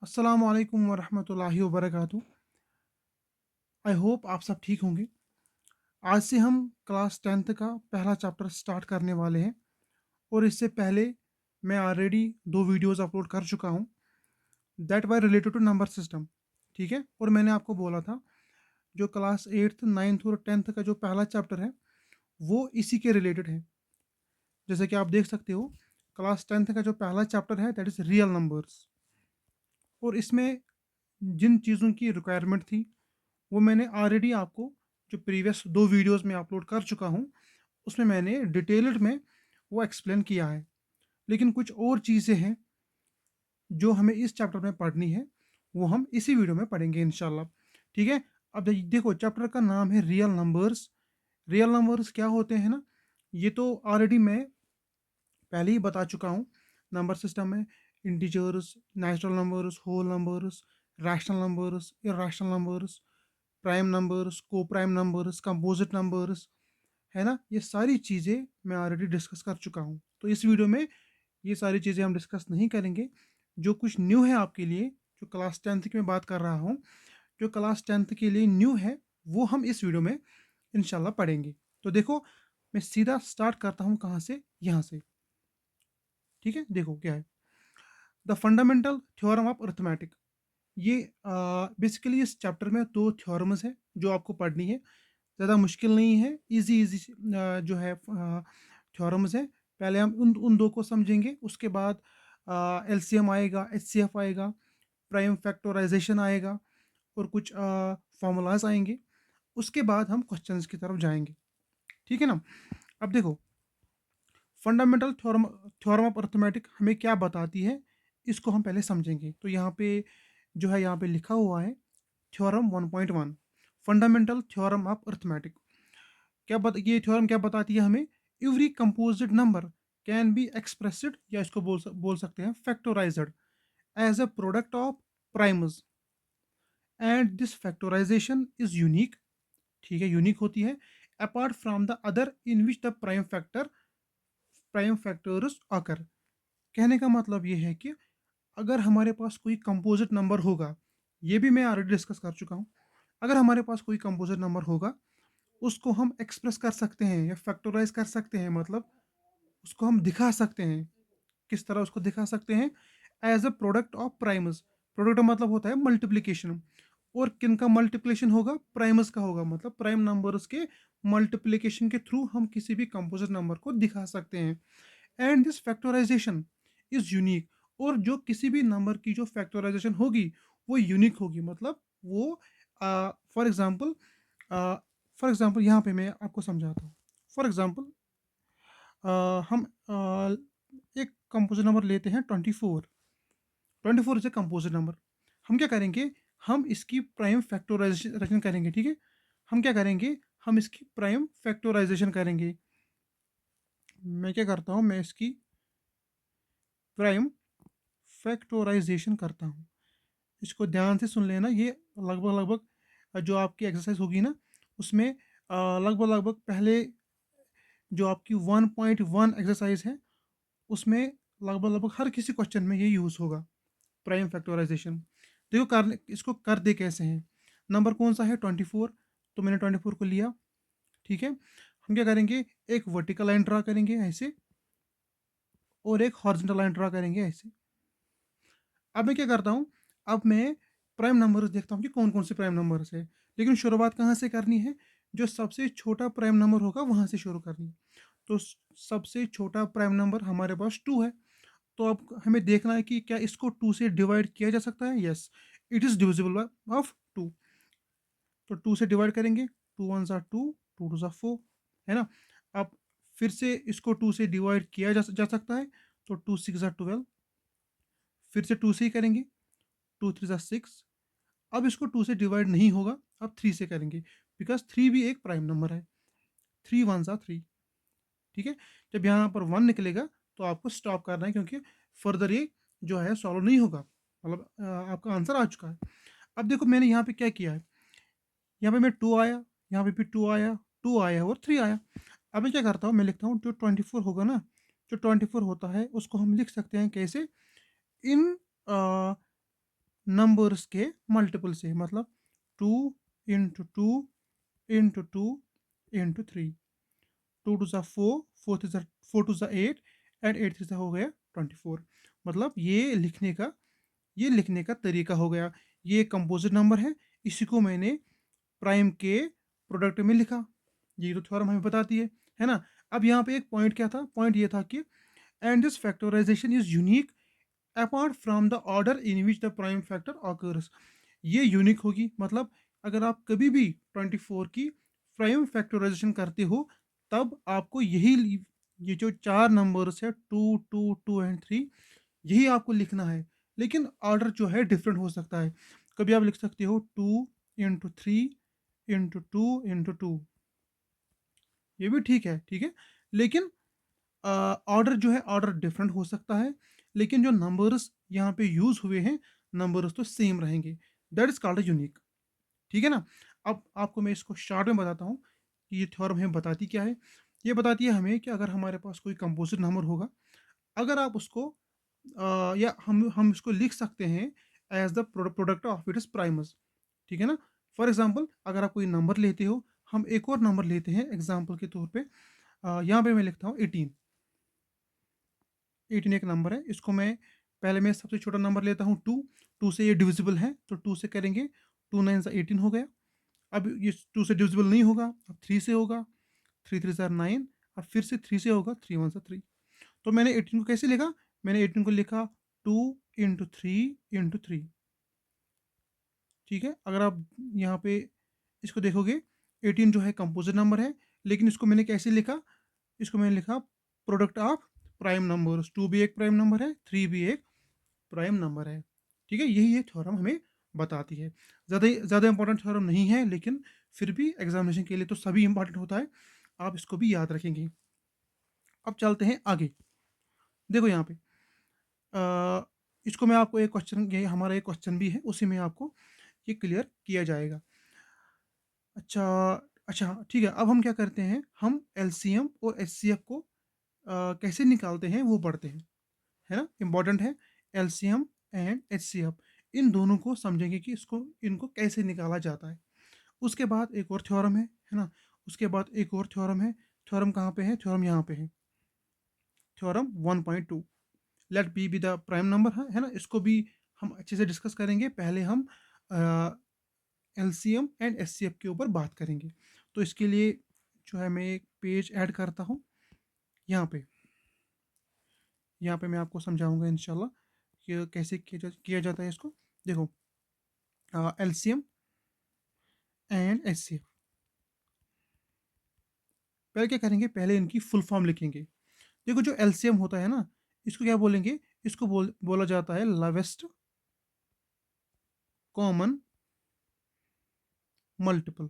अस्सलाम वालेकुम वरहमतुल्लाहि वबरकातुहू। आई होप आप सब ठीक होंगे। आज से हम क्लास 10th का पहला चैप्टर स्टार्ट करने वाले हैं और इससे पहले मैं ऑलरेडी 2 वीडियोस अपलोड कर चुका हूँ that were related to number system. ठीक है, और मैंने आपको बोला था जो क्लास 8th 9th और 10th का जो पहला चैप्टर है वो इसी के रिलेटेड है। जैसे कि आप देख सकते हो, क्लास 10th का जो पहला चैप्टर है दैट इज़ रियल नंबर्स, और इसमें जिन चीज़ों की रिक्वायरमेंट थी वो मैंने ऑलरेडी आपको जो प्रीवियस 2 वीडियोस में अपलोड कर चुका हूँ, उसमें मैंने डिटेल्ड में वो एक्सप्लेन किया है। लेकिन कुछ और चीज़ें हैं जो हमें इस चैप्टर में पढ़नी है, वो हम इसी वीडियो में पढ़ेंगे इंशाल्लाह। ठीक है, अब देखो चैप्टर का नाम है रियल नंबर्स। रियल नंबर्स क्या होते हैं ना, ये तो ऑलरेडी मैं पहले ही बता चुका हूँ। नंबर सिस्टम में integers, natural numbers, whole numbers, rational numbers, irrational numbers, prime numbers, coprime numbers, composite numbers, है ना, ये सारी चीज़ें मैं ऑलरेडी डिस्कस कर चुका हूँ। तो इस वीडियो में ये सारी चीज़ें हम डिस्कस नहीं करेंगे। जो कुछ न्यू है आपके लिए, जो क्लास 10th की मैं बात कर रहा हूँ, जो क्लास 10th के लिए न्यू है वो हम इस वीडियो में इंशाल्लाह पढ़ेंगे। तो देखो, मैं सीधा स्टार्ट करता हूँ कहाँ से, यहाँ से। ठीक है, देखो क्या है the fundamental theorem of arithmetic. ये बेसिकली इस चैप्टर में 2 थ्योरम्स है जो आपको पढ़नी है। ज़्यादा मुश्किल नहीं है, इजी इजी जो है थ्योरम्स है। पहले हम उन उन दो को समझेंगे, उसके बाद एलसीएम आएगा, एचसीएफ आएगा, प्राइम फैक्टराइजेशन आएगा और कुछ फॉर्मूलाज आएंगे। उसके बाद हम क्वेश्चंस की तरफ जाएंगे। ठीक है ना। अब देखो, fundamental theorem theorem of arithmetic हमें क्या बताती है, इसको हम पहले समझेंगे। तो यहाँ पे जो है, यहाँ पे लिखा हुआ है theorem 1.1, fundamental theorem of arithmetic. ये थ्योरम क्या बताती है हमें? Every composite number can be expressed, या इसको बोल सकते हैं factorised, as a product of primes, and this factorisation is unique. ठीक है, यूनिक होती है apart from the other in which the prime factors आकर। कहने का मतलब ये है कि अगर हमारे पास कोई कंपोजिट नंबर होगा, ये भी मैं ऑलरेडी डिस्कस कर चुका हूँ। अगर हमारे पास कोई कंपोजिट नंबर होगा, उसको हम एक्सप्रेस कर सकते हैं या फैक्टराइज कर सकते हैं, मतलब उसको हम दिखा सकते हैं। किस तरह उसको दिखा सकते हैं? As a product of primes. Product मतलब होता है मल्टीप्लीकेशन, और किन का मल्टीप्लिकेशन होगा? प्राइमस का होगा, मतलब प्राइम नंबर्स के मल्टीप्लिकेशन के थ्रू हम किसी भी कंपोजिट नंबर को दिखा सकते हैं। And this factorization is unique, और जो किसी भी नंबर की जो फैक्टराइजेशन होगी वो यूनिक होगी, मतलब वो फॉर एग्जांपल यहाँ पे मैं आपको समझाता हूँ। फॉर एग्जांपल हम एक कंपोजिट नंबर लेते हैं 24। 24 इज ए कंपोजिट नंबर। हम क्या करेंगे? हम इसकी प्राइम फैक्टराइजेशन करेंगे। ठीक है, हम क्या करेंगे? हम इसकी प्राइम फैक्टराइजेशन करेंगे। मैं क्या करता हूँ? मैं इसकी प्राइम फैक्टराइजेशन करता हूँ। इसको ध्यान से सुन लेना। ये लगभग लगभग जो आपकी एक्सरसाइज होगी ना, उसमें लगभग लगभग पहले जो आपकी 1.1 एक्सरसाइज है, उसमें लगभग लगभग हर किसी क्वेश्चन में ये यूज़ होगा, प्राइम फैक्टराइजेशन। देखो कर इसको कर दे कैसे हैं। नंबर कौन सा है? 24। तो मैंने 24 को लिया। ठीक है, हम क्या करेंगे? एक वर्टिकल लाइन ड्रा करेंगे ऐसे, और एक हॉरिजॉन्टल लाइन ड्रा करेंगे ऐसे। अब मैं क्या करता हूँ? अब मैं प्राइम नंबर्स देखता हूँ कि कौन कौन से प्राइम नंबर्स है। लेकिन शुरुआत कहाँ से करनी है? जो सबसे छोटा प्राइम नंबर होगा वहाँ से शुरू करनी है। तो सबसे छोटा प्राइम नंबर हमारे पास 2 है। तो अब हमें देखना है कि क्या इसको 2 से डिवाइड किया जा सकता है। Yes, it is divisible of 2। तो 2 से डिवाइड करेंगे, 2 वन ज़ा 2, 2 टू ज़ा 4, है ना। अब फिर से इसको 2 से डिवाइड किया जा सकता है, तो 2 6 ज़ा 12। फिर से 2 से ही करेंगे, 2 3 ज़ा 6। अब इसको 2 से डिवाइड नहीं होगा, अब 3 से करेंगे, बिकॉज 3 भी एक प्राइम नंबर है। 3 वन ज़ा 3। ठीक है, जब यहाँ पर 1 निकलेगा तो आपको स्टॉप करना है, क्योंकि फर्दर ये जो है सॉल्व नहीं होगा, मतलब आपका आंसर आ चुका है। अब देखो मैंने यहाँ पे क्या किया है, यहाँ पे मैं 2 आया, यहाँ पे भी 2 आया, 2 आया और 3 आया। अब मैं क्या करता हूँ? मैं लिखता हूँ जो 24 होगा ना, जो 24 होता है उसको हम लिख सकते हैं कैसे? इन नंबर्स के मल्टीपल से, मतलब 2 into two into three, 2 2 4, 4 2 8 and 8 3 हो गया 24। मतलब ये लिखने का तरीका हो गया। ये कंपोजिट नंबर है, इसी को मैंने प्राइम के प्रोडक्ट में लिखा। ये तो थ्योरम हमें बताती है ना। अब यहाँ पे एक पॉइंट क्या था, पॉइंट ये था कि and this factorization is unique apart from the order in which the prime factor occurs. ये यूनिक होगी, मतलब अगर आप कभी भी 24 की प्राइम फैक्टराइजेशन करते हो तब आपको ये जो चार नंबर्स है 2 2 2 एंड 3, यही आपको लिखना है। लेकिन ऑर्डर जो है डिफरेंट हो सकता है। कभी आप लिख सकते हो 2 इंटू 3 इंटू 2 इंटू 2, ये भी ठीक है। लेकिन ऑर्डर जो है ऑर्डर डिफरेंट हो सकता है, लेकिन जो नंबर्स यहाँ पे यूज हुए हैं नंबर्स तो सेम रहेंगे। That is called unique. ठीक है ना। अब आपको मैं इसको शॉर्ट में बताता हूँ कि ये थ्योरम हमें बताती क्या है। ये बताती है हमें कि अगर हमारे पास कोई कंपोजिट नंबर होगा, अगर आप उसको या हम इसको लिख सकते हैं as the product of its primes. ठीक है ना। फॉर एग्जाम्पल अगर आप कोई नंबर लेते हो, हम एक और नंबर लेते हैं एग्जाम्पल के तौर पे। यहाँ पे मैं लिखता हूँ 18। 18 एक नंबर है, इसको मैं पहले मैं सबसे छोटा नंबर लेता हूँ 2। 2 से ये डिविजिबल है तो 2 से करेंगे, 2 9 18 हो गया। अब ये 2 से डिविजिबल नहीं होगा, अब 3 से होगा, 3 3 9। अब फिर से 3 से होगा, 3 1 3। तो मैंने 18 को कैसे लिखा, मैंने 18 को लिखा 2 इंटू 3 इंटू 3। ठीक है। अगर आप यहाँ पे इसको देखोगे, 18 जो है कंपोजिट नंबर है, लेकिन इसको मैंने कैसे लिखा, इसको मैंने लिखा प्रोडक्ट ऑफ प्राइम नंबर्स। 2 भी एक प्राइम नंबर है, 3 भी एक प्राइम नंबर है। ठीक है, यही ये थ्योरम हमें बताती है। ज़्यादा इंपॉर्टेंट थ्योरम नहीं है, लेकिन फिर भी एग्जामिनेशन के लिए तो सभी इंपॉर्टेंट होता है, आप इसको भी याद रखेंगे। अब चलते हैं आगे। देखो यहाँ पे इसको मैं आपको एक क्वेश्चन, ये हमारा एक क्वेश्चन भी है, उसी में आपको ये क्लियर किया जाएगा। अच्छा, अच्छा ठीक है। अब हम क्या करते हैं, हम एलसीएम और एचसीएफ को कैसे निकालते हैं वो पढ़ते हैं, है ना। इंपॉर्टेंट है एलसीएम एंड एचसीएफ, इन दोनों को समझेंगे कि इसको इनको कैसे निकाला जाता है। उसके बाद एक और थ्योरम है ना। उसके बाद एक और थ्योरम है। थ्योरम कहाँ पे है, थ्योरम यहाँ पे है, theorem 1.2। Let B be the prime number है ना। इसको भी हम अच्छे से डिस्कस करेंगे। पहले हम एलसीएम एंड एचसीएफ के ऊपर बात करेंगे। तो इसके लिए जो है मैं एक पेज ऐड करता हूँ यहाँ पे। यहाँ पे मैं आपको समझाऊंगा इंशाल्लाह कि कैसे किया जाता है इसको। देखो, एलसीएम एंड एचसीएफ, पहले क्या करेंगे, पहले इनकी फुल फॉर्म लिखेंगे। देखो जो एलसीएम होता है ना, इसको क्या बोलेंगे, इसको बोला जाता है lowest common multiple.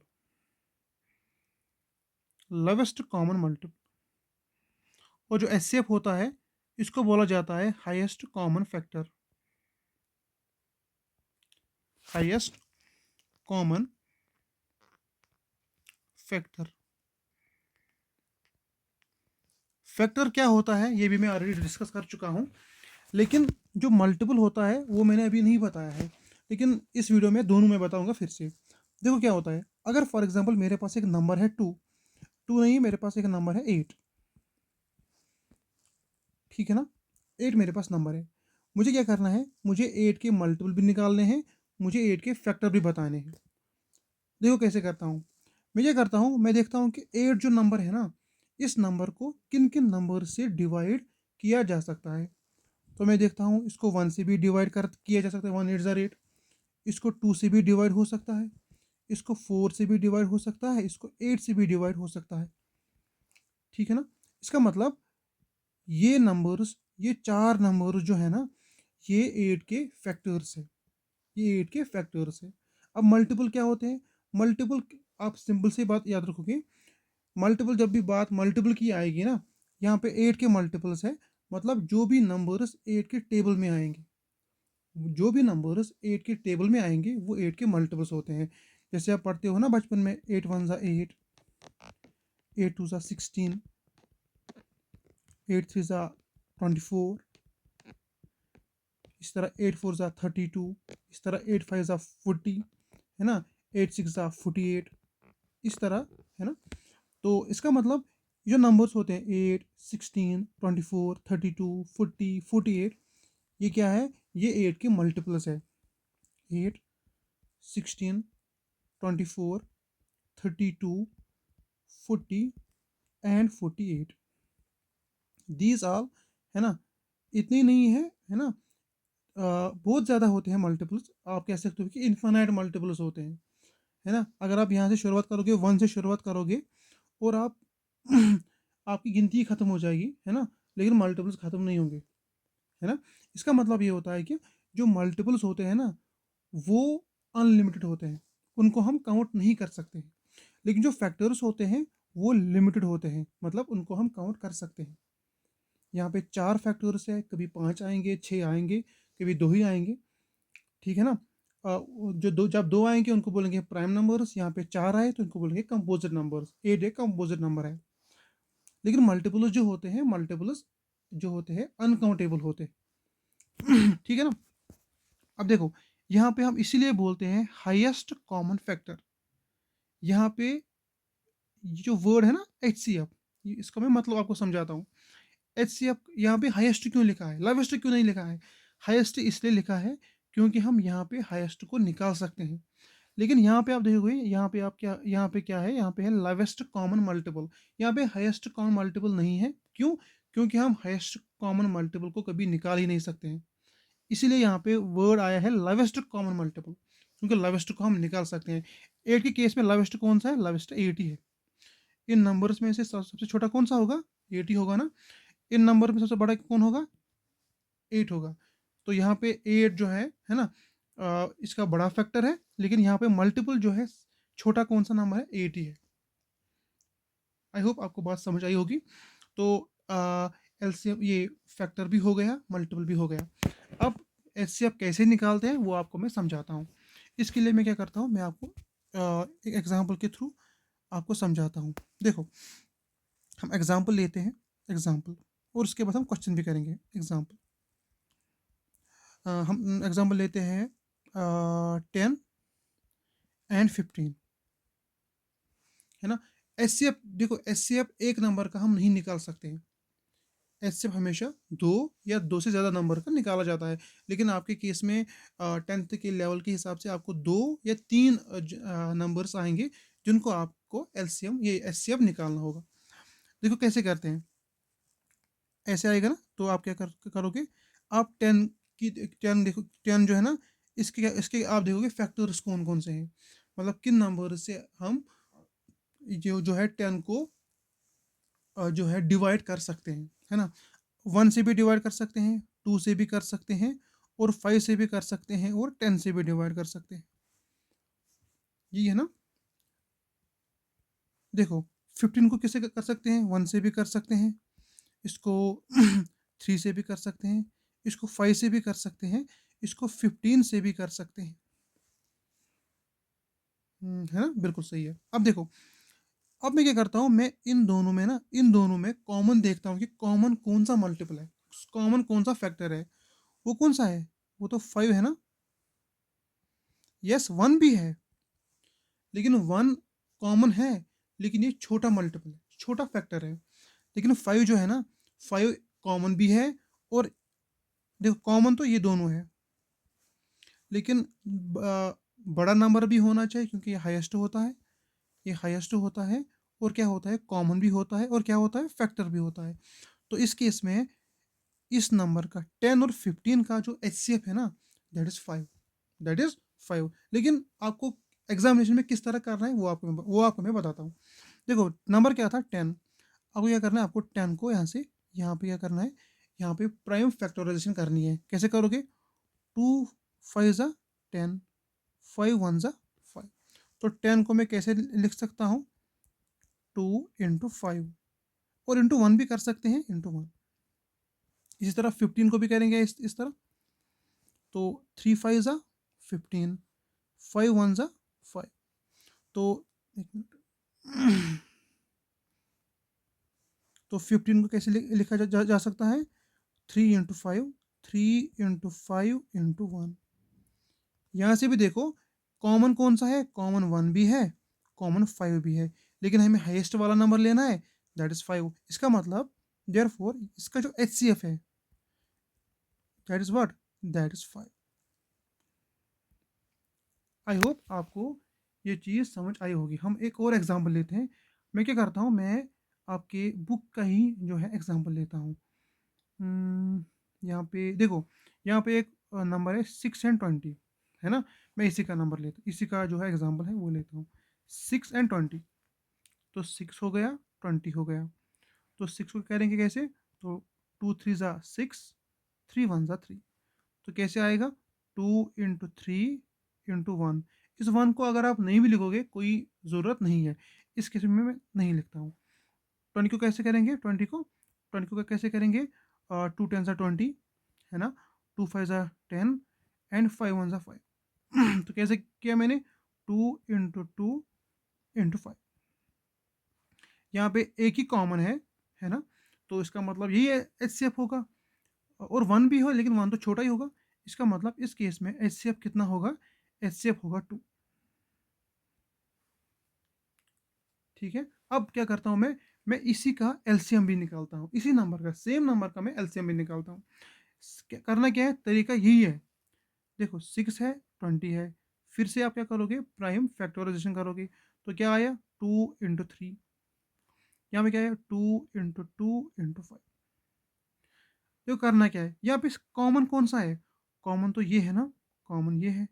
Lowest common multiple. और जो एचसीएफ होता है, इसको बोला जाता है highest common factor. Highest common factor. Factor क्या होता है ये भी मैं ऑलरेडी डिस्कस कर चुका हूँ, लेकिन जो मल्टीपल होता है वो मैंने अभी नहीं बताया है, लेकिन इस वीडियो में दोनों में बताऊंगा फिर से। देखो क्या होता है, अगर फॉर एग्जांपल मेरे पास एक नंबर है 2, 2 नहीं, मेरे पास एक नंबर है 8। ठीक है ना। 8 मेरे पास नंबर है, मुझे क्या करना है, मुझे 8 के मल्टीपल भी निकालने हैं, मुझे 8 के फैक्टर भी बताने हैं। देखो कैसे करता हूँ, मैं क्या करता हूँ, मैं देखता हूँ कि 8 जो नंबर है ना, इस नंबर को किन किन नंबर से डिवाइड किया जा सकता है। तो मैं देखता हूँ इसको 1 से भी डिवाइड कर किया जा सकता है, 1 8 इसको 2 से भी डिवाइड हो सकता है, इसको 4 से भी डिवाइड हो सकता है, इसको 8 से भी डिवाइड हो सकता है। ठीक है ना। इसका मतलब ये नंबर्स, ये चार नंबर्स जो है ना, ये 8 के फैक्टर्स है, ये 8 के फैक्टर्स है। अब मल्टीपल क्या होते हैं, मल्टीपल, आप सिंपल सी बात याद रखोगे, मल्टीपल जब भी बात मल्टीपल की आएगी ना, यहाँ पे 8 के मल्टीपल्स है, मतलब जो भी नंबर्स 8 के टेबल में आएंगे, जो भी नंबर्स 8 के टेबल में आएंगे वो 8 के मल्टीपल्स होते हैं। जैसे आप पढ़ते हो ना बचपन में, 8 1 ज़ा 8, 8 2 ज़ा 16, 8 3 ज़ा 24, इस तरह 8 4 ज़ा 32, इस तरह 8 5 ज़ा 40, है ना, 8 6 ज़ा 48, इस तरह, है ना। तो इसका मतलब जो नंबर्स होते हैं 8 16 24 32 40 48, ये क्या है, ये 8 के मल्टीपल्स है। 8 16 24 32 40 एंड 48, दीज आल, है ना, इतने नहीं है ना, बहुत ज़्यादा होते हैं मल्टीपल्स। आप कह सकते हो कि इन्फानाइट मल्टीपल्स होते हैं, है ना। अगर आप यहाँ से शुरुआत करोगे, 1 से शुरुआत करोगे, और आप आपकी गिनती खत्म हो जाएगी, है ना, लेकिन मल्टीपल्स खत्म नहीं होंगे, है ना। इसका मतलब ये होता है कि जो मल्टीपल्स होते हैं ना, वो अनलिमिटेड होते हैं, उनको हम काउंट नहीं कर सकते हैं। लेकिन जो फैक्टर्स होते हैं वो लिमिटेड होते हैं, मतलब उनको हम काउंट कर सकते हैं। यहाँ पे 4 फैक्टर्स है, कभी 5 आएंगे, 6 आएंगे, कभी 2 ही आएंगे, ठीक है ना। जो दो, जब 2 आएंगे उनको बोलेंगे प्राइम नंबर्स, यहाँ पे 4 आए तो इनको बोलेंगे कंपोजिट नंबर्स। 8 एक कंपोजिट नंबर है। लेकिन मल्टीपल्स जो होते हैं, मल्टीपल्स जो होते हैं अनकाउंटेबल होते हैं ठीक है ना। अब देखो, यहाँ पे हम इसीलिए बोलते हैं हाईएस्ट कॉमन फैक्टर। यहाँ पे ये जो वर्ड है ना HCF, इसका मैं मतलब आपको समझाता हूँ। HCF यहाँ पे हाईएस्ट क्यों लिखा है, लोवेस्ट क्यों नहीं लिखा है? हाईएस्ट इसलिए लिखा है क्योंकि हम यहाँ पे हाईएस्ट को निकाल सकते हैं। लेकिन यहाँ पे आप देखोगे, यहाँ पे आप क्या, यहाँ पे क्या है, यहाँ पे है लोवेस्ट कॉमन मल्टीपल। यहाँ पे हाईएस्ट कॉमन मल्टीपल नहीं है, क्यों? क्योंकि हम हाईएस्ट कॉमन मल्टीपल को कभी निकाल ही नहीं सकते हैं। इसीलिए यहाँ पे वर्ड आया है लोवेस्ट कॉमन मल्टीपल, क्योंकि लोवेस्ट को हम निकाल सकते हैं। 8 के केस में लोवेस्ट कौन सा है? लोवेस्ट 8 ही है। इन नंबर्स में से सबसे छोटा कौन सा होगा? 8 ही होगा ना। इन नंबर में सबसे बड़ा कौन होगा? 8 होगा। तो यहाँ पे 8 जो है ना, इसका बड़ा फैक्टर है, लेकिन यहाँ पे मल्टीपल जो है, छोटा कौन सा नंबर है? 8 ही है। आई होप आपको बात समझ आई होगी। तो एलसीएम, ये फैक्टर भी हो गया, मल्टीपल भी हो गया। अब एचसीएफ कैसे निकालते हैं वो आपको मैं समझाता हूँ। इसके लिए मैं क्या करता हूँ, मैं आपको एक एग्जांपल के थ्रू आपको समझाता हूँ। देखो, हम एग्जांपल लेते हैं, एग्जांपल, और उसके बाद हम क्वेश्चन भी करेंगे। एग्जांपल, हम एग्जांपल लेते हैं 10 एंड 15, है ना। एचसीएफ देखो, एचसीएफ एक नंबर का हम नहीं निकाल सकते हैं। एचसीएफ हमेशा दो या दो से ज़्यादा नंबर का निकाला जाता है। लेकिन आपके केस में 10th के लेवल के हिसाब से आपको 2 या 3 नंबर्स आएंगे, जिनको आपको एलसीएम, ये एचसीएफ निकालना होगा। देखो कैसे करते हैं। ऐसे आएगा ना, तो आप क्या करोगे, आप 10 की 10 देखो, 10 जो है ना, इसके आप देखोगे फैक्टर्स कौन कौन से हैं, मतलब किन नंबर से हम जो है 10 को जो है डिवाइड कर सकते हैं, है ना। 1 से भी डिवाइड कर सकते हैं, 2 से भी कर सकते हैं, और 5 से भी कर सकते हैं, और 10 से भी डिवाइड कर सकते हैं। ये है ना। देखो, 15 को किसे कर सकते हैं? 1 से भी कर सकते हैं, इसको 3 से भी कर सकते हैं, इसको 5 से भी कर सकते हैं, इसको 15 से भी कर सकते हैं। है ना, बिल्कुल सही है। अब देखो, अब मैं क्या करता हूँ, मैं इन दोनों में ना, इन दोनों में कॉमन देखता हूँ कि कॉमन कौन सा मल्टीपल है, कॉमन कौन सा फैक्टर है। वो कौन सा है? वो तो 5 है ना। यस, 1 भी है, लेकिन 1 कॉमन है, लेकिन ये छोटा मल्टीपल है, छोटा फैक्टर है। लेकिन 5 जो है ना, 5 कॉमन भी है, और देखो कॉमन तो ये दोनों है, लेकिन बड़ा नंबर भी होना चाहिए, क्योंकि ये हाईएस्ट होता है, ये हाईएस्ट होता है, और क्या होता है, कॉमन भी होता है, और क्या होता है, फैक्टर भी होता है। तो इस केस में इस नंबर का 10 और 15 का जो एचसीएफ है ना, दैट इज 5, दैट इज 5। लेकिन आपको एग्जामिनेशन में किस तरह करना है वो आपको मैं बताता हूँ। देखो, नंबर क्या था? 10। आपको क्या करना है, आपको 10 को यहाँ से यहाँ पे क्या करना है, यहाँ पे प्राइम फैक्टराइजेशन करनी है। कैसे करोगे? 2 5 ज़ा 10, 5 1 ज़ा 5। तो 10 को मैं कैसे लिख सकता हूँ? 2 × 5, और इंटू 1 भी कर सकते हैं, इंटू 1। इसी तरह 15 को भी करेंगे इस तरह। तो 3 5 ज़ा 15, 5 1 ज़ा 5। तो एक मिनट, तो 15 को कैसे लिखा जा सकता है? 3 × 5, 3 × 5 × 1। यहाँ से भी देखो कॉमन कौन सा है, कॉमन 1 भी है, कॉमन 5 भी है, लेकिन हमें हाईएस्ट वाला नंबर लेना है, दैट इज 5। इसका मतलब देयरफॉर इसका जो HCF है that is what, that is 5। I hope आपको ये चीज़ समझ आई होगी। हम एक और एग्जांपल लेते हैं। मैं क्या करता हूँ, मैं आपके बुक का ही जो है एग्जांपल लेता हूँ। यहाँ पे देखो, यहाँ पे एक नंबर है 6 और 20, है ना। मैं इसी का नंबर लेता हूँ, इसी का जो है एग्जांपल है वो लेता हूँ, 6 और 20। तो 6 हो गया, 20 हो गया। तो 6 को करेंगे कैसे, तो 2 3 ज़ा 6, 3 1 ज़ा 3। तो कैसे आएगा, 2 × 3 × 1। इस 1 को अगर आप नहीं भी लिखोगे कोई ज़रूरत नहीं है, इस केस में मैं नहीं लिखता हूँ। 20 को कैसे करेंगे, 20 को कैसे करेंगे, 2 10 ज़ा 20, है ना, 2 5 ज़ा 10 एंड 5 1 ज़ा 5। तो कैसे किया मैंने, 2 × 2 × 5। यहाँ पे एक ही कॉमन है ना, तो इसका मतलब यही है HCF होगा। और 1 भी हो लेकिन 1 तो छोटा ही होगा, इसका मतलब इस केस में HCF कितना होगा, HCF होगा 2। ठीक है। अब क्या करता हूँ मैं इसी का LCM भी निकालता हूँ, इसी नंबर का, सेम नंबर का मैं LCM भी निकालता हूँ। करना क्या है, तरीका यही है। देखो 6 है, 20 है, फिर से आप क्या करोगे, प्राइम फैक्टराइजेशन करोगे। तो क्या आया, 2 × 3। यहाँ पे क्या है, 2 × 2 × 5। देखो करना क्या है, यहाँ पे कॉमन कौन सा है, कॉमन तो ये है ना, कॉमन ये है,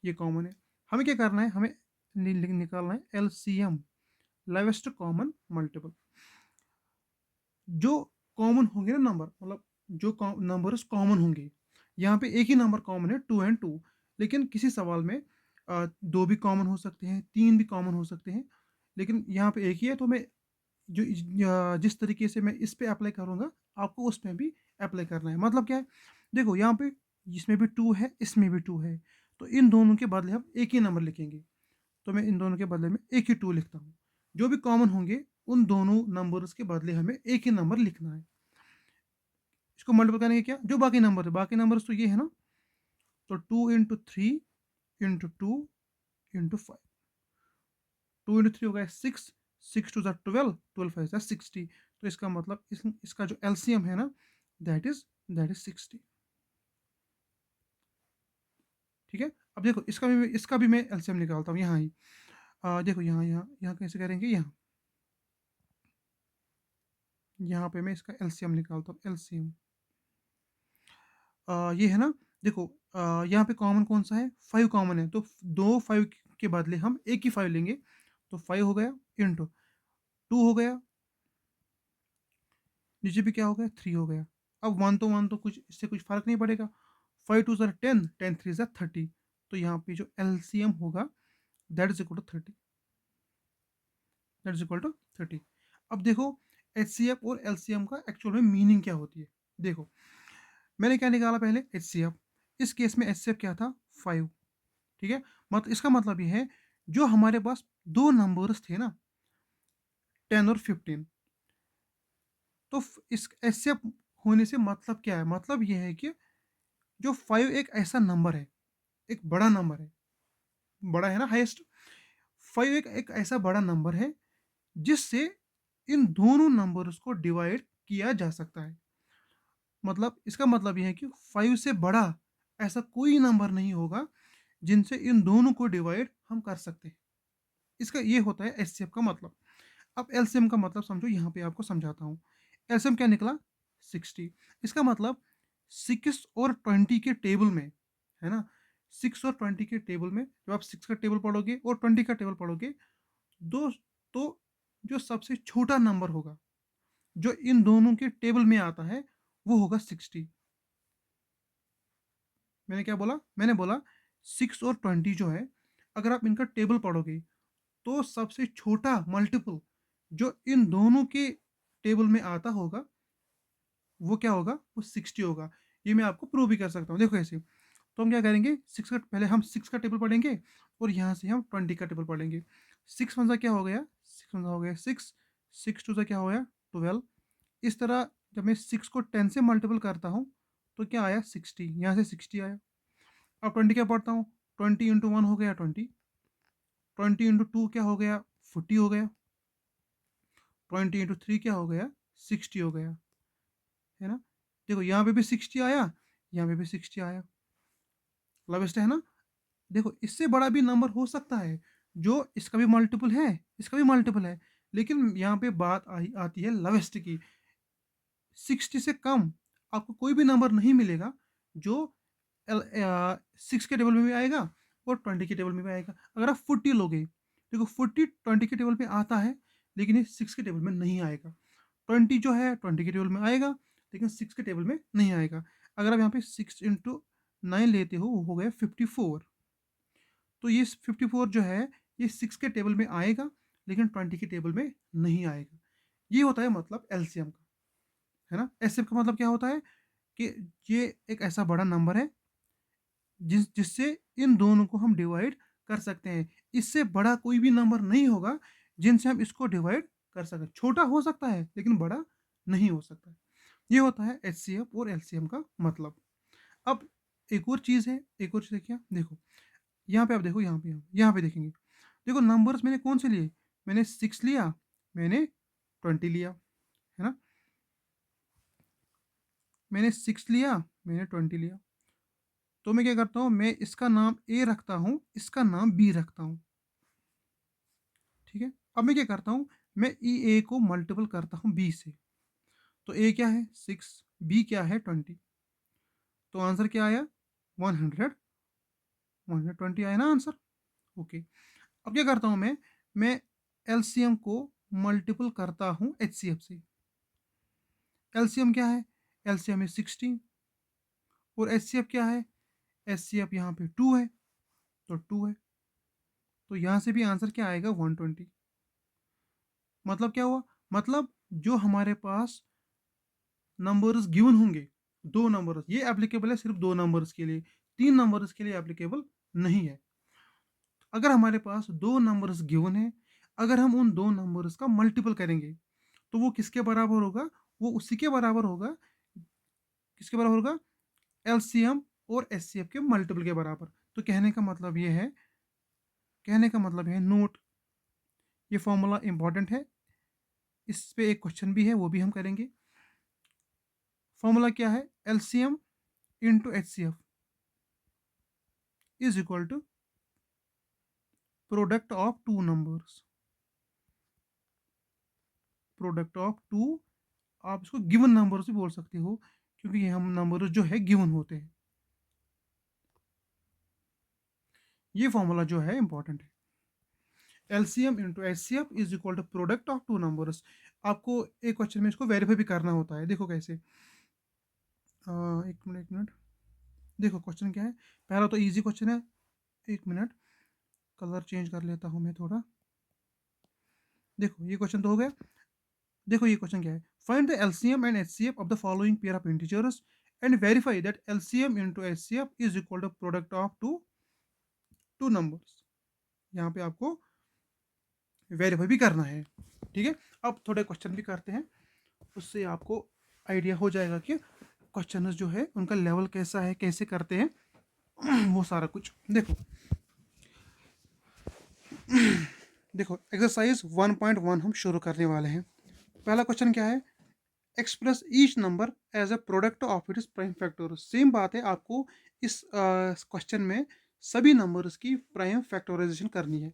ये कॉमन है। हमें क्या करना है, हमें निकालना है LCM, लाइवेस्ट कॉमन मल्टीपल। जो कॉमन होंगे ना नंबर, मतलब जो नंबर्स कॉमन होंगे, यहाँ पे एक ही नंबर कॉमन है, 2 और 2। लेकिन किसी सवाल में 2 भी कॉमन हो सकते हैं, 3 भी कॉमन हो सकते हैं, लेकिन यहाँ पे एक ही है। तो मैं जो जिस तरीके से मैं इस पे अप्लाई करूँगा, आपको उस पे भी अप्लाई करना है। मतलब क्या है, देखो यहाँ पे इसमें भी 2 है, इसमें भी 2 है, तो इन दोनों के बदले हम एक ही नंबर लिखेंगे। तो मैं इन दोनों के बदले में एक ही 2 लिखता हूँ। जो भी कॉमन होंगे उन दोनों नंबर्स के बदले हमें एक ही नंबर लिखना है। इसको मल्टीपल करेंगे क्या, जो बाकी नंबर है, बाकी नंबर्स तो ये है ना, तो 2 × 3 × 2 × 5। 2 × 3 हो गया 6, 6 2 ज़ा 12, 12 5 ज़ा 60। तो इसका मतलब इसका जो LCM है ना, दैट इज 60। ठीक है। अब देखो इसका भी मैं LCM निकालता हूँ यहाँ ही। देखो यहाँ यहाँ यहाँ कैसे करेंगे, यहाँ पे मैं इसका LCM निकालता हूँ, LCM ये है ना। देखो यहाँ पे कॉमन कौन सा है, 5 कॉमन है, तो दो 5 के बदले हम एक ही 5 लेंगे। तो 5 हो गया, इंटू 2 हो गया, नीचे भी क्या हो गया, 3 हो गया। अब 1 तो कुछ इससे कुछ फर्क नहीं पड़ेगा। 5 2 ज़ा 10, 10 3 ज़ा 30। तो यहाँ पे जो LCM होगा that is equal to 30, that is equal to 30। अब देखो HCF और LCM का एक्चुअल में मीनिंग क्या होती है। देखो मैंने क्या निकाला पहले, HCF। इस केस में HCF क्या था, 5। ठीक है। इसका मतलब ये है, जो हमारे पास दो नंबर्स थे ना, 10 और 15, तो इस HCF होने से मतलब क्या है, मतलब ये है कि जो 5 एक ऐसा नंबर है, एक बड़ा नंबर है, बड़ा है ना, हाईएस्ट। 5 एक ऐसा बड़ा नंबर है जिससे इन दोनों नंबर्स को डिवाइड किया जा सकता है। मतलब इसका मतलब यह है कि 5 से बड़ा ऐसा कोई नंबर नहीं होगा जिनसे इन दोनों को डिवाइड हम कर सकते हैं। इसका ये होता है HCF का मतलब। अब LCM का मतलब समझो, यहाँ पे आपको समझाता हूँ। LCM क्या निकला, 60। इसका मतलब 6 और 20 के टेबल में, है ना, 6 और 20 के टेबल में जब आप 6 का टेबल पढ़ोगे और 20 का टेबल पढ़ोगे, दो तो जो सबसे छोटा नंबर होगा जो इन दोनों के टेबल में आता है वो होगा 60। मैंने क्या बोला, मैंने बोला 6 और 20 जो है, अगर आप इनका टेबल पढ़ोगे तो सबसे छोटा मल्टीपल जो इन दोनों के टेबल में आता होगा वो क्या होगा, वो 60 होगा। ये मैं आपको प्रूव भी कर सकता हूँ, देखो ऐसे। तो हम क्या करेंगे, पहले हम 6 का टेबल पढ़ेंगे और यहाँ से हम 20 का टेबल पढ़ेंगे। 6 1 क्या हो गया, 6 1 हो गया 6, 6 2 क्या हो गया 12। इस तरह जब मैं 6 को 10 से मल्टीपल करता हूँ तो क्या आया 60, यहाँ से 60 आया। अब 20 क्या पढ़ता हूँ, 20 इंटू 1 हो गया 20, 20 इंटू 2 क्या हो गया 40 हो गया, 20 इंटू 3 क्या हो गया 60 हो गया, है ना। देखो यहाँ पे भी 60 आया, यहाँ पे भी 60 आया, लावेस्ट है ना। देखो इससे बड़ा भी नंबर हो सकता है, जो इसका भी मल्टीपल है, इसका भी मल्टीपल है, लेकिन यहाँ पे बात आती है लवेस्ट की। 60 से कम आपको कोई भी नंबर नहीं मिलेगा जो 6 के टेबल में भी आएगा और 20 के टेबल में भी आएगा। अगर आप 40 लोगे, देखो 40 20 के टेबल में आता है, लेकिन ये 6 के टेबल में नहीं आएगा। 20 जो है 20 के टेबल में आएगा, लेकिन 6 के टेबल में नहीं आएगा। अगर आप यहाँ पे 6 इंटू 9 लेते हो, वो हो गया 54। तो ये 54 जो है ये 6 के टेबल में आएगा, लेकिन 20 के टेबल में नहीं आएगा। ये होता है मतलब एलसीएम का, है ना। एचसीएफ का मतलब क्या होता है कि ये एक ऐसा बड़ा नंबर है जिससे इन दोनों को हम डिवाइड कर सकते हैं। इससे बड़ा कोई भी नंबर नहीं होगा जिनसे हम इसको डिवाइड कर सकें। छोटा हो सकता है लेकिन बड़ा नहीं हो सकता। ये होता है एचसीएफ और एलसीएम का मतलब। अब एक और चीज़ है, एक और चीज़ क्या, देखो यहाँ पे आप देखो, यहाँ पे देखेंगे, देखो नंबर्स मैंने कौन से लिए, मैंने 6 लिया, मैंने 20 लिया, है ना। मैंने 6 लिया, मैंने 20 लिया। तो मैं क्या करता हूँ, मैं इसका नाम ए रखता हूँ, इसका नाम बी रखता हूँ, ठीक है। अब मैं क्या करता हूँ, मैं ई ए को मल्टीपल करता हूँ बी से। तो ए क्या है 6, बी क्या है 20, तो आंसर क्या आया 100, 120 आया ना आंसर। ओके। अब क्या करता हूँ मैं एलसीएम को मल्टीपल करता हूँ एचसीएफ से। एलसीएम क्या है, एलसीएम है 16 और एचसीएफ क्या है, एचसीएफ यहाँ पे 2 है, तो 2 है, तो यहाँ से भी आंसर क्या आएगा 120। मतलब क्या हुआ, मतलब जो हमारे पास नंबर्स गिवन होंगे, दो नंबर्स, ये एप्लीकेबल है सिर्फ दो नंबर्स के लिए, तीन नंबर्स के लिए एप्लीकेबल नहीं है। अगर हमारे पास दो नंबर्स गिवन है, अगर हम उन दो नंबर्स का मल्टीपल करेंगे तो वो किसके बराबर होगा, वो उसी के बराबर होगा, किसके बराबर होगा, एलसीएम और एचसीएफ के मल्टीपल के बराबर। तो कहने का मतलब है नोट, ये फॉर्मूला इंपॉर्टेंट है, इस पे एक क्वेश्चन भी है, वो भी हम करेंगे। फॉर्मूला क्या है, LCM into HCF is equal to product of two numbers, product of two, आप इसको गिवन नंबर्स भी बोल सकते हो, क्योंकि ये हम नंबर जो है गिवन होते हैं। ये फॉर्मूला जो है इंपॉर्टेंट है, LCM into HCF is equal to product of two numbers. आपको एक क्वेश्चन में इसको वेरीफाई भी करना होता है, देखो कैसे, एक मिनट, देखो क्वेश्चन क्या है। पहला तो इजी क्वेश्चन है, एक मिनट कलर चेंज कर लेता हूँ मैं थोड़ा। देखो ये क्वेश्चन तो हो गया। देखो ये क्वेश्चन क्या है, find the LCM and HCF of the following pair of integers and verify that LCM into HCF is equal to product of two numbers. यहाँ पे आपको वेरीफाई भी करना है, ठीक है। अब थोड़े क्वेश्चन भी करते हैं, उससे आपको आइडिया हो जाएगा कि क्वेश्चन जो है उनका लेवल कैसा है, कैसे करते हैं वो सारा कुछ। देखो देखो एक्सरसाइज 1.1 हम शुरू करने वाले हैं। पहला क्वेश्चन क्या है, express each number as a product of its prime factor. Same बात है, आपको इस क्वेश्चन में सभी नंबर्स की प्राइम फैक्टराइजेशन करनी है।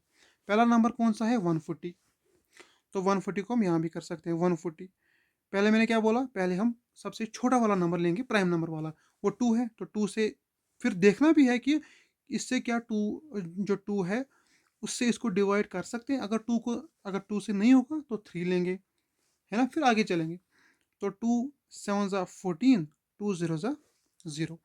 पहला नंबर कौन सा है 140, तो 140 को हम यहाँ भी कर सकते हैं 140। पहले मैंने क्या बोला, पहले हम सबसे छोटा वाला नंबर लेंगे, प्राइम नंबर वाला, वो 2 है, तो 2 से फिर देखना भी है कि इससे क्या 2, जो 2 है उससे इसको डिवाइड कर सकते हैं। अगर 2 से नहीं होगा तो 3 लेंगे, है ना, फिर आगे चलेंगे। तो 2 7 ज़ा 14, 2 0 ज़ा 0,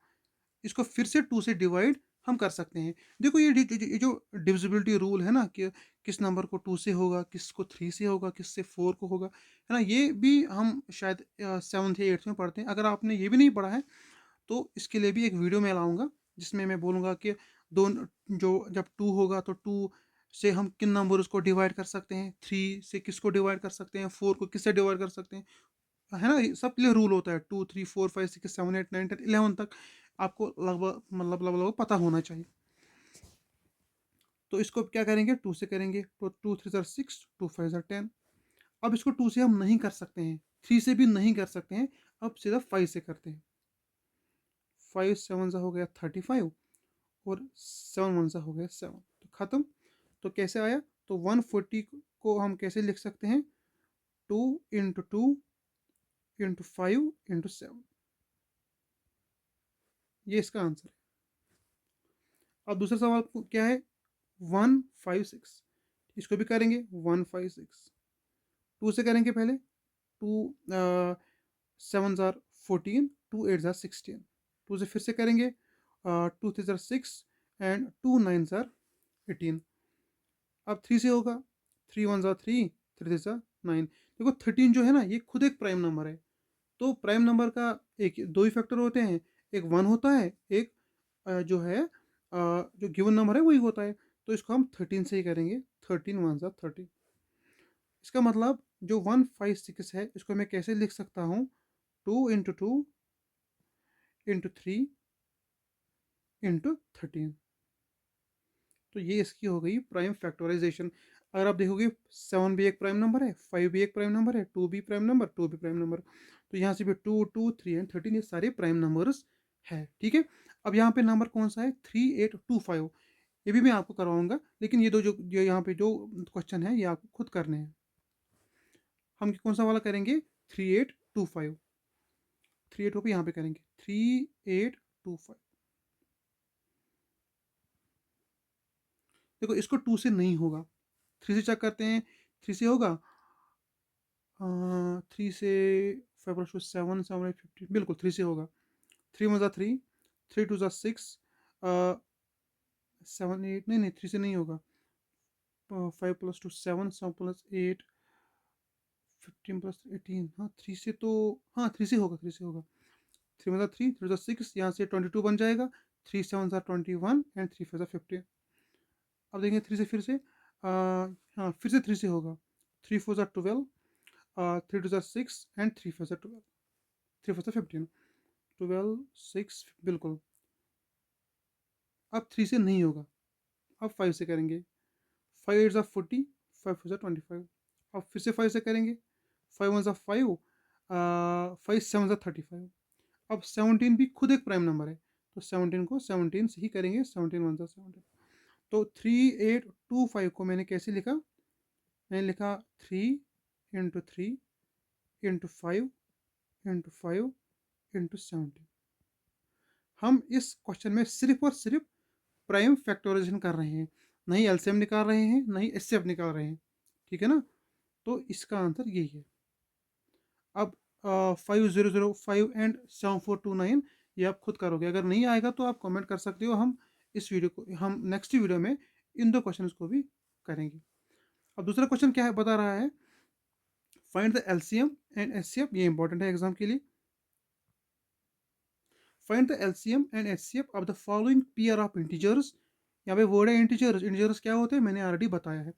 इसको फिर से 2 से डिवाइड हम कर सकते हैं। देखो ये जो डिविजिबिलिटी रूल है ना, कि किस नंबर को 2 से होगा, किसको 3 से होगा, किससे 4 को होगा, है ना, ये भी हम शायद 7th या 8th में पढ़ते हैं। अगर आपने ये भी नहीं पढ़ा है तो इसके लिए भी एक वीडियो मैं लाऊंगा, जिसमें मैं बोलूँगा कि दो, जो जब 2 होगा तो 2 से हम किन नंबर उसको डिवाइड कर सकते हैं, 3 से किसको डिवाइड कर सकते हैं, 4 को किससे डिवाइड कर सकते हैं, है ना, सब के लिए रूल होता है 2 3 4 5 6 7 8 9 10 11 तक आपको लगभग लगभग पता होना चाहिए। तो इसको क्या करेंगे, 2 से करेंगे तो 2 3 ज़ार 6, 2 5 ज़ार 10। अब इसको 2 से हम नहीं कर सकते हैं, 3 से भी नहीं कर सकते हैं, अब सीधा 5 से करते हैं। 5 7 ज़ा हो गया 35 और 7 1 ज़ा हो गया 7, तो ख़त्म। तो कैसे आया, तो 140 को हम कैसे लिख सकते हैं, 2 इंटू 2 इंटू 5 इंटू 7, ये इसका आंसर है। अब दूसरा सवाल क्या है, 156, इसको भी करेंगे 156। 2 से करेंगे पहले, 2 7 ज़ार 14, 2 8 ज़ार 16। 2 से फिर से करेंगे, 2 3 ज़ार 6 एंड 2 9 ज़ार 18। अब 3 से होगा, 3 1 ज़ार 3, 3 3 ज़ार 9। देखो 13 जो है ना, ये खुद एक प्राइम नंबर है। तो प्राइम नंबर का एक दो ही फैक्टर होते हैं, एक 1 होता है, एक जो है जो गिवन नंबर है वही होता है। तो इसको हम 13 से ही करेंगे, 13 1 ज़ार 13। इसका मतलब जो 156 है, इसको मैं कैसे लिख सकता हूँ, 2 इंटू 2 इंटू 3 इंटू 13। तो ये इसकी हो गई प्राइम फैक्टराइजेशन। अगर आप देखोगे 7 भी एक प्राइम नंबर है, 5 भी एक प्राइम नंबर है, 2 भी प्राइम नंबर, 2 भी प्राइम नंबर। तो यहाँ से भी 2 2 3 एंड 13 ये सारे प्राइम नंबर्स है। ठीक है, अब यहाँ पे नंबर कौन सा है, 3825। ये भी मैं आपको करवाऊंगा, लेकिन ये दो जो यहाँ पे जो क्वेश्चन है ये आपको खुद करने हैं। हम कौन सा वाला करेंगे, 3825। 38 को यहाँ पे करेंगे 3825। देखो इसको 2 से नहीं होगा, 3 से चेक करते हैं, 3 से होगा, 3 से 5 प्लस 2 7 7 8 15, बिल्कुल 3 से होगा। 3 1 ज़ा 3, 3 2 ज़ा 6, 7 8, नहीं नहीं 3 से नहीं होगा। 5 प्लस 2 7, 7 प्लस 8 15 प्लस 18, हाँ 3 से तो, हाँ 3 से होगा, 3 से होगा। 3 1 ज़ा 3, 3 ज़ा 6, यहाँ से 22 बन जाएगा। 3 7 ज़ा 21 एंड 3 5 ज़ा 15। अब देखेंगे 3 से फिर से, हाँ फिर से 3 से होगा। 3 4 ज़ा 12, 3 2 ज़ा 6 एंड 3 5 ज़ा 12, 3 5 ज़ा 15, 12 6, बिल्कुल। अब 3 से नहीं होगा, अब 5 से करेंगे। 5 8 ज़ा 40, 5 4 ज़ा 25। अब फिर से 5 से करेंगे, 5 1 ज़ा 5, 5 7 ज़ा 35। अब 17 भी खुद एक प्राइम नंबर है, तो 17 को 17 से ही करेंगे, 17 1 ज़ा 17। तो 3825 को मैंने कैसे लिखा, मैंने लिखा 3 इंटू 3 इंटू 5 इंटू 5 इंटू 17। हम इस क्वेश्चन में सिर्फ और सिर्फ प्राइम फैक्टराइजेशन कर रहे हैं, नहीं एलसीएम निकाल रहे हैं, नहीं एचसीएफ निकाल रहे हैं। ठीक है ना, तो इसका आंसर यही है। अब 5005 एंड 7429 ये आप खुद करोगे, अगर नहीं आएगा तो आप कमेंट कर सकते हो, हम नेक्स्ट वीडियो में इन दो क्वेश्चन को भी करेंगे। अब दूसरा क्वेश्चन क्या है, बता रहा है, find the LCM and HCF, ये इंपॉर्टेंट है एग्जाम के लिए। Find the LCM and HCF of the following pair of integers. यहाँ पे वर्ड है इंटीजर्स, इंटीजर्स क्या होते हैं मैंने ऑलरेडी बताया है।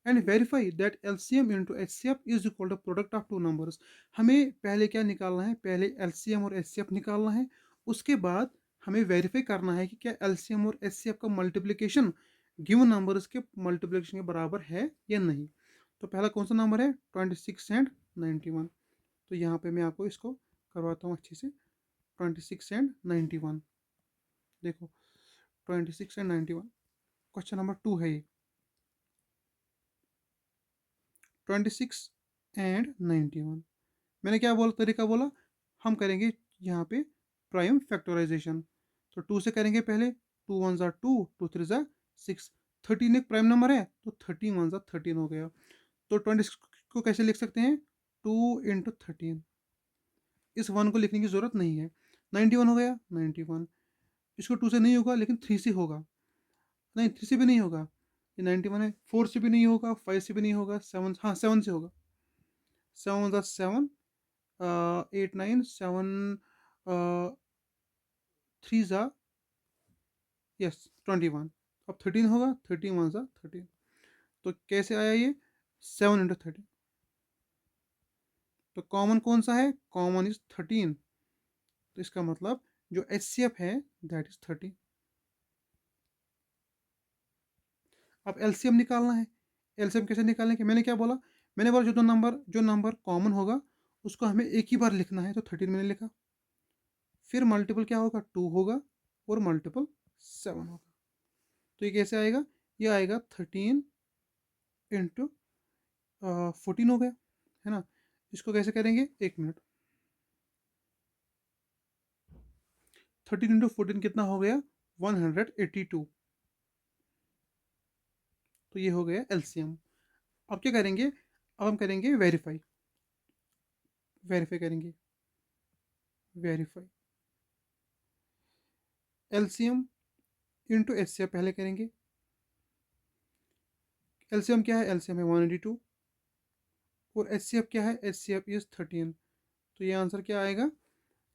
And verify that LCM into HCF is equal to product of two numbers. हमें पहले क्या निकालना है, पहले एलसीएम और एचसीएफ निकालना है, उसके बाद हमें वेरीफाई करना है कि क्या एलसीएम और एचसीएफ का मल्टीप्लिकेशन गिवन नंबर्स के मल्टीप्लिकेशन के बराबर है या नहीं। तो पहला कौन सा नंबर है, 26 एंड 91। तो यहाँ पे मैं आपको इसको करवाता हूँ अच्छे से, 26 एंड 91। देखो 26 एंड 91, क्वेश्चन नंबर 2 है ये, 26 एंड 91। मैंने क्या बोला, तरीका बोला, हम करेंगे यहाँ पे प्राइम फैक्टराइजेशन। तो 2 से करेंगे पहले, 2 1 ज़ा 2, 2 3 ज़ा 6। 13 एक प्राइम नंबर है, तो 13 1 ज़ा 13 हो गया। तो 26 को कैसे लिख सकते हैं, 2 इंटू 13, इस 1 को लिखने की ज़रूरत नहीं है। 91 हो गया, 91। इसको 2 से नहीं होगा, लेकिन 3 से होगा, नहीं 3 से भी नहीं होगा, ये 91 है। 4 से भी नहीं होगा, 5 से भी नहीं होगा, 7, हाँ 7 से होगा। 7 ज़ा 7, 8 9 7, 3 ज़ा, यस 21। अब 13 होगा, 13 1 ज़ा 13। तो कैसे आया ये, 7 इंटू 13। तो कॉमन कौन सा है? Common is 13। तो इसका मतलब जो HCF है दैट इज 30। अब LCM निकालना है। LCM कैसे निकालेंगे? मैंने क्या बोला? मैंने बोला जो नंबर कॉमन होगा उसको हमें एक ही बार लिखना है, तो 13 मैंने लिखा। फिर मल्टीपल क्या होगा? 2 होगा और मल्टीपल 7 होगा। तो ये कैसे आएगा? ये आएगा 13 इंटू 14 हो गया, है ना। इसको कैसे करेंगे? एक मिनट। 13 इंटू 14 कितना हो गया? 182। तो ये हो गया LCM। अब क्या करेंगे? अब हम करेंगे वेरीफाई। वेरीफाई करेंगे। वेरीफाई LCM इंटू HCF पहले करेंगे। LCM क्या है? LCM है 182 और HCF क्या है? HCF is 13। तो ये आंसर क्या आएगा?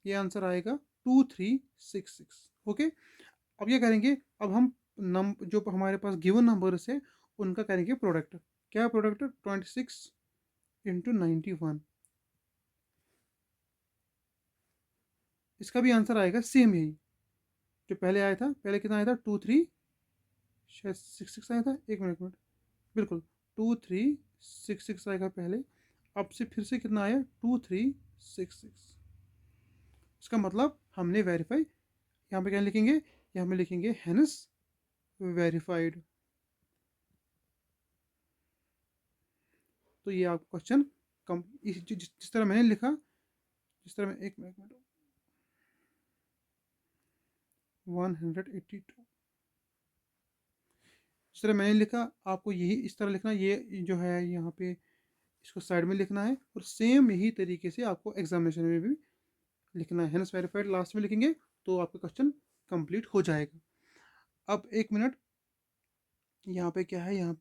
ये आंसर आएगा 2366। ओके। अब क्या करेंगे? अब हम जो हमारे पास गिवन नंबर्स है उनका करेंगे प्रोडक्ट। क्या प्रोडक्ट? 26 इंटू 91। इसका भी आंसर आएगा सेम यही जो पहले आया था। पहले कितना आया था? 2366 आया था। एक मिनट। बिल्कुल 2366 आएगा पहले। अब से फिर से कितना आया? 2366। इसका मतलब हमने वेरीफाई। यहाँ पे क्या लिखेंगे? यहाँ पे लिखेंगे हेंस वेरीफाइड। तो ये आपका क्वेश्चन कम जिस तरह मैंने लिखा, जिस तरह मैं एक मिनट 182 जिस तरह मैंने लिखा आपको यही इस तरह लिखना। ये जो है यहाँ पे इसको साइड में लिखना है और सेम यही तरीके से आपको एग्जामिनेशन में भी लिखना है। हेंस वेरीफाइड लास्ट में लिखेंगे तो आपका क्वेश्चन कंप्लीट हो जाएगा। अब एक मिनट, यहाँ पे क्या है? यहाँ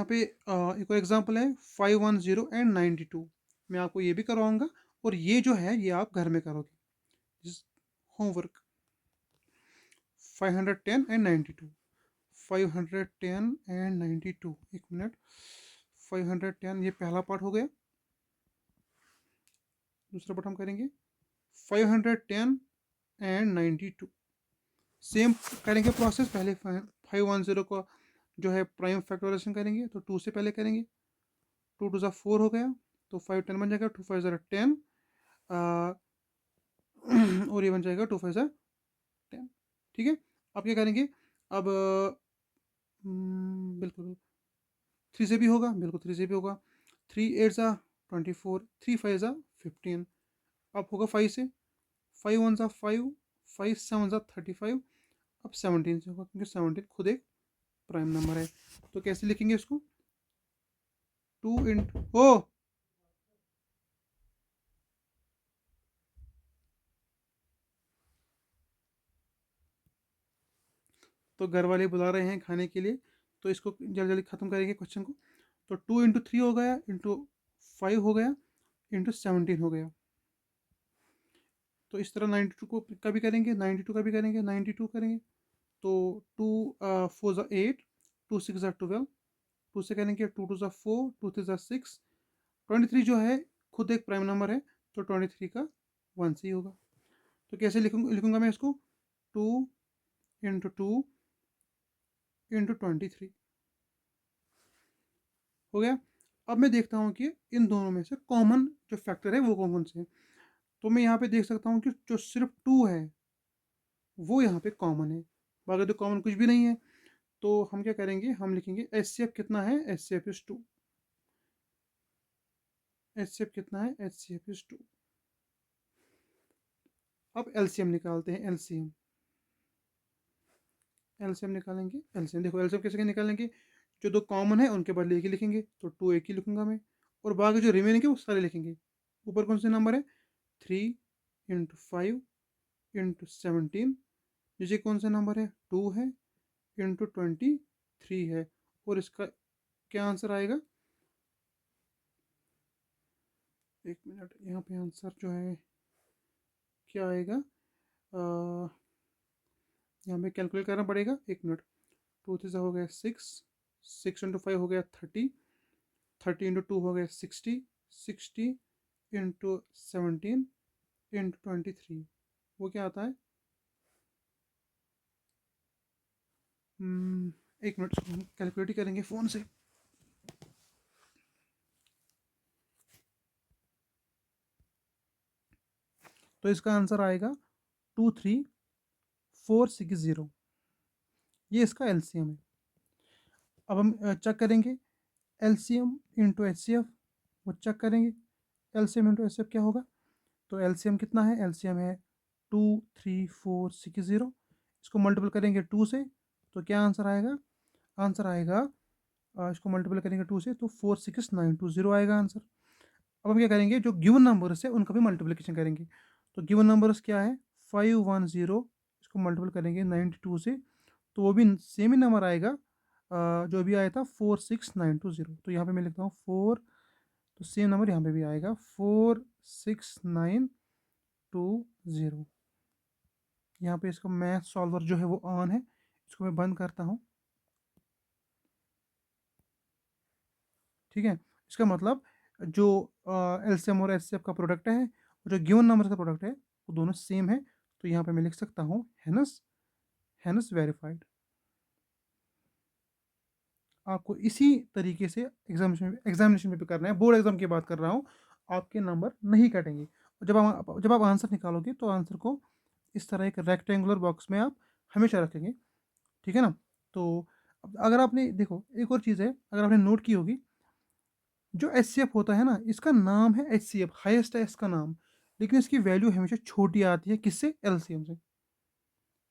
पे एक और एग्जांपल है 510 एंड 92। मैं आपको ये भी करवाऊंगा और ये जो है ये आप घर में करोगे होमवर्क। 510 एंड 92। 510 एंड 92। एक मिनट। 510 ये पहला पार्ट हो गया। दूसरा पार्ट हम करेंगे 510 एंड 92। सेम करेंगे प्रोसेस। पहले 510 को जो है प्राइम फैक्टराइजेशन करेंगे तो 2 से पहले करेंगे। 2 टू ज़ा 4 हो गया तो 5 10 बन जाएगा। 2 5 ज़रा 10 और ये बन जाएगा 2 5 ज़ा 10। ठीक है। अब क्या करेंगे? अब बिल्कुल 3 से भी होगा। बिल्कुल 3 से भी होगा। 3 8 ज़ा 24, 3 5 ज़ा 15। अब होगा 5 से। 5 1 ज़ा 5, 5 7 ज़ा 35। अब 17 से होगा क्योंकि 17 खुद एक प्राइम नंबर है। तो कैसे लिखेंगे इसको? 2 इंटू ओ तो घर वाले बुला रहे हैं खाने के लिए, तो इसको जल्दी जल्दी ख़त्म करेंगे क्वेश्चन को। तो 2 इंटू 3 हो गया, इंटू 5 हो गया, इंटू 17 हो गया। तो इस तरह 92 को का भी करेंगे, 92 का भी करेंगे, 92 करेंगे। तो 2 4 ज़ा 8, 2 6 ज़ा 12। 2 से करेंगे 2 2 ज़ा 4, 2 3 ज़ा 6। 23 जो है खुद एक प्राइम नंबर है तो 23 का 1 से ही होगा। तो कैसे लिखूंगा मैं इसको? 2 इंटू 2 इंटू 23 हो गया। अब मैं देखता हूँ कि इन दोनों में से कॉमन जो फैक्टर है वो कौन कौन से हैं। तो मैं यहाँ पे देख सकता हूँ कि जो सिर्फ 2 है वो यहाँ पे कॉमन है, बाकी तो कॉमन कुछ भी नहीं है। तो हम क्या करेंगे? हम लिखेंगे HCF कितना है? HCF is 2। HCF कितना है? HCF is 2। अब LCM निकालते हैं। LCM निकालेंगे। LCM देखो LCM कैसे निकालेंगे? जो दो कॉमन है उनके बदले एक ही लिखेंगे तो 2 एक ही लिखूंगा मैं और बाकी जो रिमेनिंग है वो सारे लिखेंगे। ऊपर कौन से नंबर है? 3 इंटू 5 इंटू 17। नीचे कौन सा नंबर है? 2 है इंटू 23 है। और इसका क्या आंसर आएगा? एक मिनट, यहाँ पे आंसर जो है क्या आएगा? यहाँ पे कैलकुलेट करना पड़ेगा। एक मिनट। 2 3 हो गया 6, 6 इंटू 5 हो गया 30, 30 इंटू 2 हो गया 60, 60 इंटू 17 इंटू 23, वो क्या आता है? एक मिनट, कैलकुलेट करेंगे फ़ोन से। तो इसका आंसर आएगा 23460। ये इसका एलसीएम है। अब हम चेक करेंगे एलसीएम इंटू एचसीएफ, वो चेक करेंगे। एलसीएम इंटू एचसीएफ क्या होगा? तो एलसीएम कितना है? एलसीएम है 23460। इसको मल्टीपल करेंगे 2 से, तो क्या आंसर आएगा? आंसर आएगा इसको मल्टीपल करेंगे 2 से तो 46920 आएगा आंसर। अब हम क्या करेंगे, जो गिवन नंबर्स है उनका भी मल्टीप्लिकेशन करेंगे। तो गिवन नंबर्स क्या है? 510, इसको मल्टीपल करेंगे 92 से, तो वो भी सेम ही नंबर आएगा जो भी आया था 46920। तो यहाँ पे मैं लिखता हूँ 4, तो सेम नंबर यहाँ पे भी आएगा 46920। यहाँ पे इसका मैथ सॉल्वर जो है वो ऑन है, इसको मैं बंद करता हूँ। ठीक है, इसका मतलब जो एलसीएम और एचसीएफ का प्रोडक्ट है और जो गिवन नंबर का प्रोडक्ट है वो दोनों सेम है। तो यहाँ पे मैं लिख सकता हूँ हेनस, हेनस वेरीफाइड। आपको इसी तरीके से एग्जामिनेशन में भी करना है। बोर्ड एग्जाम की बात कर रहा हूँ, आपके नंबर नहीं कटेंगे। जब आप आंसर निकालोगे तो आंसर को इस तरह एक रेक्टेंगुलर बॉक्स में आप हमेशा रखेंगे। ठीक है ना? तो अगर आपने देखो, एक और चीज़ है, अगर आपने नोट की होगी, जो एच होता है ना, इसका नाम है एच हाइएस्ट है इसका नाम, लेकिन इसकी वैल्यू हमेशा छोटी आती है। किससे? एलसीएम से।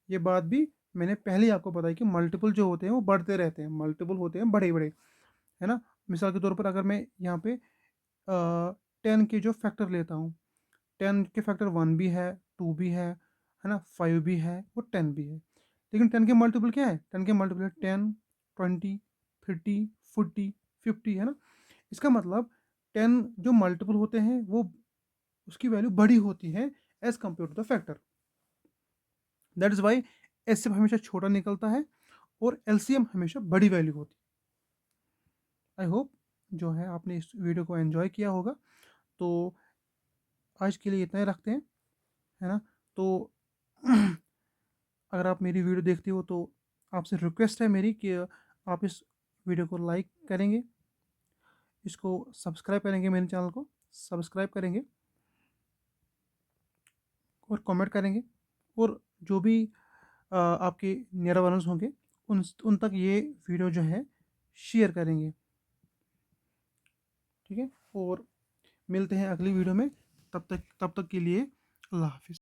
ये बात भी मैंने पहले ही आपको बताई कि मल्टीपल जो होते हैं वो बढ़ते रहते हैं, मल्टीपल होते हैं बड़े बड़े, है ना? मिसाल के तौर पर अगर मैं यहाँ पे 10 के जो फैक्टर लेता हूँ, 10 के फैक्टर 1 भी है, 2 भी है ना, 5 भी है और 10 भी है। लेकिन 10 के मल्टीपल क्या है? 10 के मल्टीपल 10, 20, 30, 40, 50, है ना? इसका मतलब 10 जो मल्टीपल होते हैं वो उसकी वैल्यू बड़ी होती है as compare to the factor. That is why HCF हमेशा छोटा निकलता है और एलसीएम हमेशा बड़ी वैल्यू होती है। आई होप जो है आपने इस वीडियो को एंजॉय किया होगा। तो आज के लिए इतना ही रखते हैं, है ना? तो अगर आप मेरी वीडियो देखते हो तो आपसे रिक्वेस्ट है मेरी कि आप इस वीडियो को लाइक करेंगे, इसको सब्सक्राइब करेंगे, मेरे चैनल को सब्सक्राइब करेंगे और कमेंट करेंगे, और जो भी आपके नियर वंस होंगे उन तक ये वीडियो जो है शेयर करेंगे। ठीक है, और मिलते हैं अगली वीडियो में। तब तक के लिए अल्लाह हाफिज़।